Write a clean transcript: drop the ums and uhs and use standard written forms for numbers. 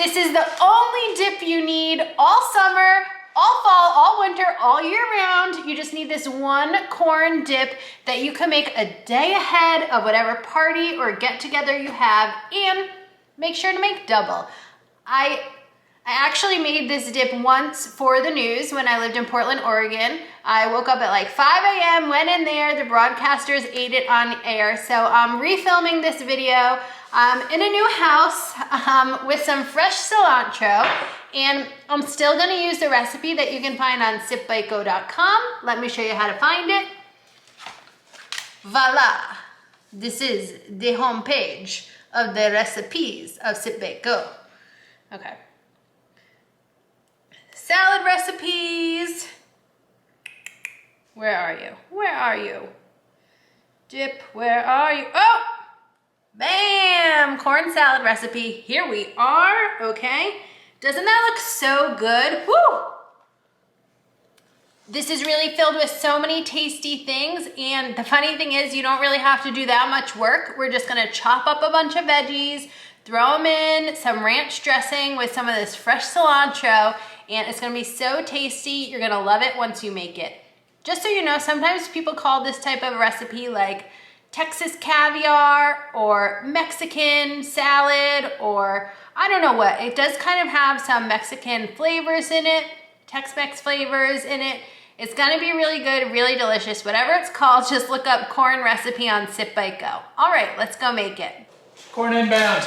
This is the only dip you need all summer, all fall, all winter, all year round. You just need this one corn dip that you can make a day ahead of whatever party or get together you have, and make sure to make double. I actually made this dip once for the news when I lived in Portland, Oregon. I woke up at like 5 a.m., went in there, the broadcasters ate it on air. So I'm refilming this video in a new house with some fresh cilantro. And I'm still gonna use the recipe that you can find on sipbygo.com. Let me show you how to find it. Voila, this is the homepage of the recipes of Sip Bake Go. Okay. Salad recipes. Where are you? Where are you? Dip, where are you? Oh! Bam! Corn salad recipe. Here we are, okay? Doesn't that look so good? Woo! This is really filled with so many tasty things, and the funny thing is you don't really have to do that much work. We're just gonna chop up a bunch of veggies, throw them in some ranch dressing with some of this fresh cilantro, and it's gonna be so tasty. You're gonna love it once you make it. Just so you know, sometimes people call this type of recipe like Texas caviar or Mexican salad, or I don't know what. It does kind of have some Mexican flavors in it, Tex-Mex flavors in it. It's gonna be really good, really delicious. Whatever it's called, just look up corn recipe on Sip by Go. All right, let's go make it. Corn inbound.